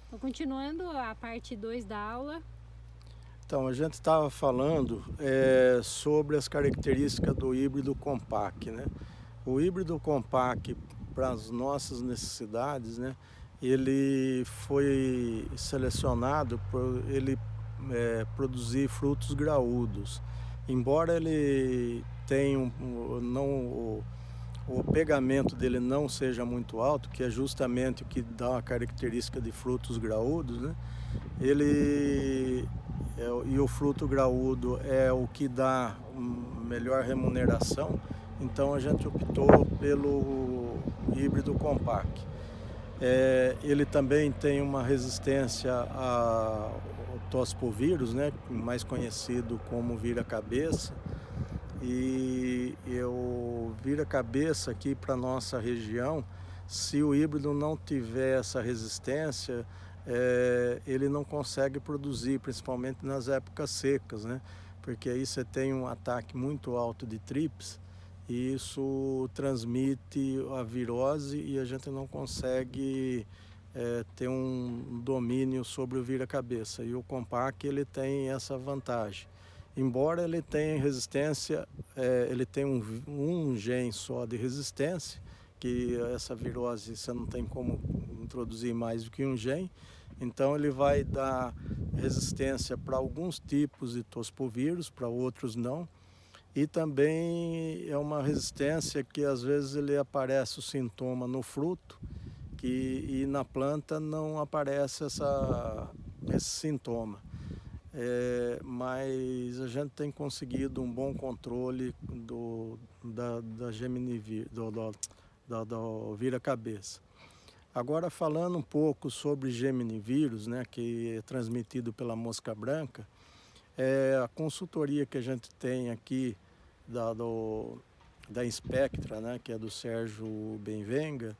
Então, continuando a parte 2 da aula. Então, a gente estava falando sobre as características do híbrido compact, né? O híbrido compact, para as nossas necessidades, né? Ele foi selecionado por ele produzir frutos graúdos. Embora ele tenha o pegamento dele não seja muito alto, que é justamente o que dá a característica de frutos graúdos, né? E o fruto graúdo é o que dá melhor remuneração, então a gente optou pelo híbrido compact. Ele também tem uma resistência ao tospovírus, né, mais conhecido como vira-cabeça, e o vira-cabeça aqui para nossa região, se o híbrido não tiver essa resistência, ele não consegue produzir, principalmente nas épocas secas, né? Porque aí você tem um ataque muito alto de trips e isso transmite a virose e a gente não consegue ter um domínio sobre o vira-cabeça. E o compact ele tem essa vantagem. Embora ele tenha resistência, ele tem um gene só de resistência, que essa virose você não tem como introduzir mais do que um gene, então ele vai dar resistência para alguns tipos de tospovírus, para outros não, e também é uma resistência que às vezes ele aparece o sintoma no fruto, e na planta não aparece esse sintoma. Mas a gente tem conseguido um bom controle da Gemini, do vira-cabeça. Agora, falando um pouco sobre Gemini vírus, né, que é transmitido pela mosca branca, a consultoria que a gente tem aqui da Inspectra, né, que é do Sérgio Benvenga,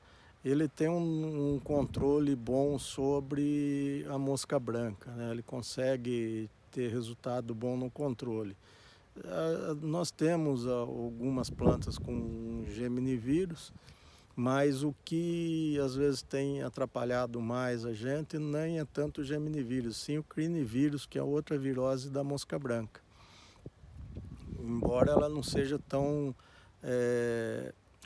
ele tem um controle bom sobre a mosca branca, né? Ele consegue ter resultado bom no controle. Nós temos algumas plantas com geminivírus, mas o que às vezes tem atrapalhado mais a gente nem é tanto o geminivírus, sim o crinivírus, que é outra virose da mosca branca. Embora ela não seja tão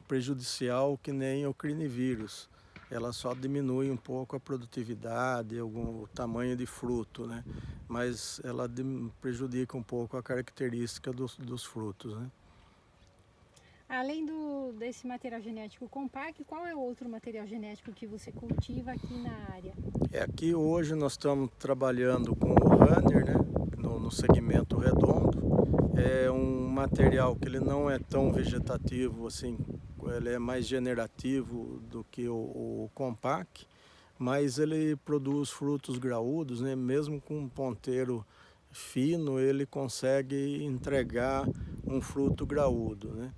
prejudicial que nem o crinivírus, ela só diminui um pouco a produtividade, o tamanho de fruto, né? Mas ela prejudica um pouco a característica dos frutos, né? Além desse material genético compact, qual é o outro material genético que você cultiva aqui na área? Aqui hoje nós estamos trabalhando com o Runner, né? No segmento redondo. É um material que ele não é tão vegetativo assim, ele é mais generativo do que o compact, mas ele produz frutos graúdos, né? Mesmo com um ponteiro fino, ele consegue entregar um fruto graúdo, né?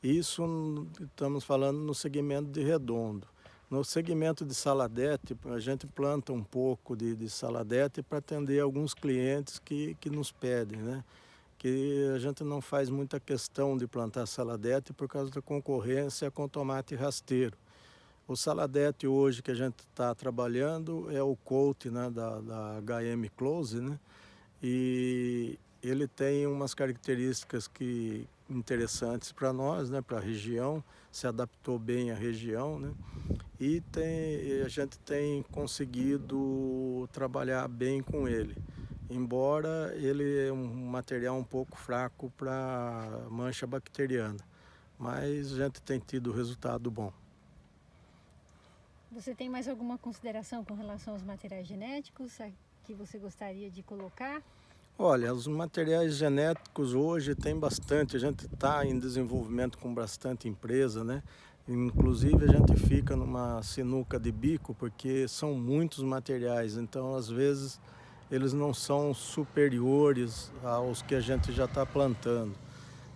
Isso estamos falando no segmento de redondo. No segmento de saladete, a gente planta um pouco de saladete para atender alguns clientes que nos pedem, né? Que a gente não faz muita questão de plantar saladete por causa da concorrência com tomate rasteiro. O saladete hoje que a gente está trabalhando é o Colt, né, da HM Close, né? E ele tem umas características interessantes para nós, né, para a região, se adaptou bem à região, né? E a gente tem conseguido trabalhar bem com ele. Embora ele é um material um pouco fraco para mancha bacteriana, mas a gente tem tido resultado bom. Você tem mais alguma consideração com relação aos materiais genéticos que você gostaria de colocar? Olha, os materiais genéticos hoje tem bastante, a gente está em desenvolvimento com bastante empresa, né? Inclusive a gente fica numa sinuca de bico porque são muitos materiais, então às vezes eles não são superiores aos que a gente já está plantando.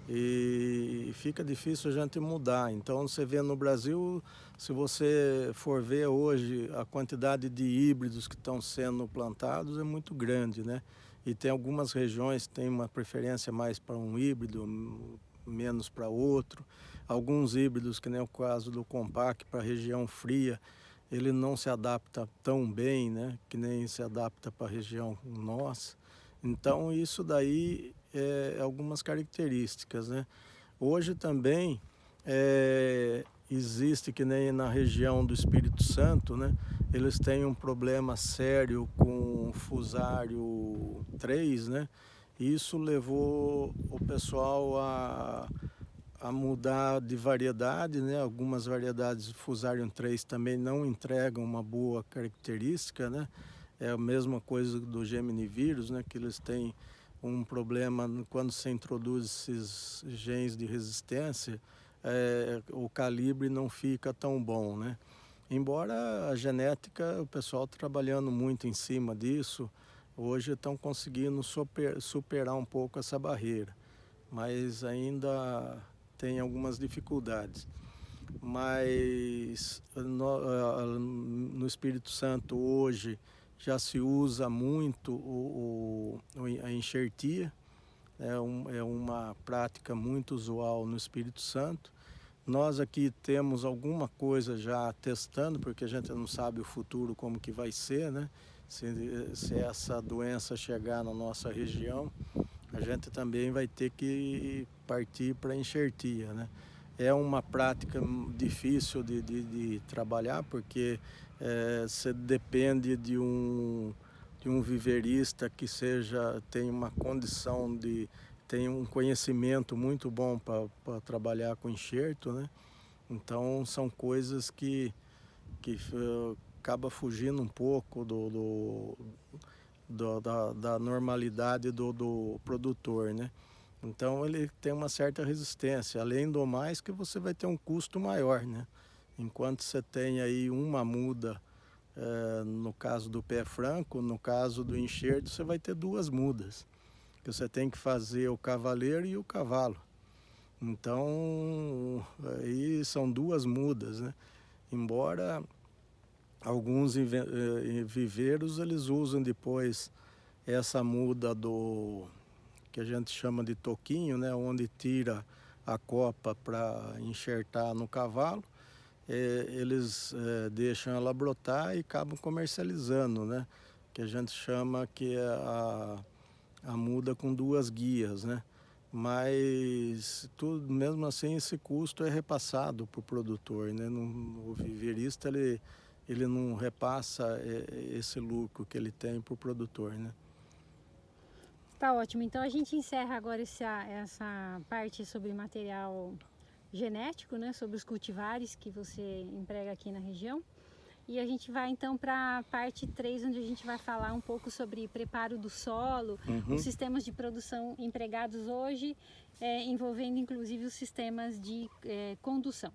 E fica difícil a gente mudar. Então você vê no Brasil, se você for ver hoje, a quantidade de híbridos que estão sendo plantados é muito grande, né? E tem algumas regiões que têm uma preferência mais para um híbrido, menos para outro. Alguns híbridos, que nem o caso do compact, para a região fria, ele não se adapta tão bem, né, que nem se adapta para a região nossa. Então isso daí é algumas características, né? Hoje também existe, que nem na região do Espírito Santo, né? Eles têm um problema sério com o fusário 3, né? Isso levou o pessoal a mudar de variedade, né? Algumas variedades de Fusarium 3 também não entregam uma boa característica, né? É a mesma coisa do Gemini vírus, né? Que eles têm um problema quando se introduz esses genes de resistência, o calibre não fica tão bom, né? Embora a genética, o pessoal trabalhando muito em cima disso, hoje estão conseguindo superar um pouco essa barreira, mas ainda tem algumas dificuldades. Mas no Espírito Santo hoje já se usa muito a enxertia, é uma prática muito usual no Espírito Santo. Nós aqui temos alguma coisa já testando, porque a gente não sabe o futuro como que vai ser, né? Se essa doença chegar na nossa região, a gente também vai ter que partir para a enxertia, né? É uma prática difícil de trabalhar, porque você depende de um viverista que tenha uma condição tenha um conhecimento muito bom para trabalhar com enxerto, né? Então são coisas que acaba fugindo um pouco da normalidade do produtor, né? Então ele tem uma certa resistência, além do mais que você vai ter um custo maior, né? Enquanto você tem aí uma muda, no caso do pé franco, no caso do enxerto você vai ter duas mudas, que você tem que fazer o cavaleiro e o cavalo. Então aí são duas mudas, né? Embora alguns viveiros eles usam depois essa muda que a gente chama de toquinho, né, onde tira a copa para enxertar no cavalo, eles deixam ela brotar e acabam comercializando, né, que a gente chama que é a muda com duas guias, né, mas tudo, mesmo assim esse custo é repassado para o produtor, né, o viveirista ele não repassa esse lucro que ele tem para o produtor, né. Tá ótimo. Então a gente encerra agora essa parte sobre material genético, né? Sobre os cultivares que você emprega aqui na região. E a gente vai então para a parte 3, onde a gente vai falar um pouco sobre preparo do solo, os sistemas de produção empregados hoje, envolvendo inclusive os sistemas de condução.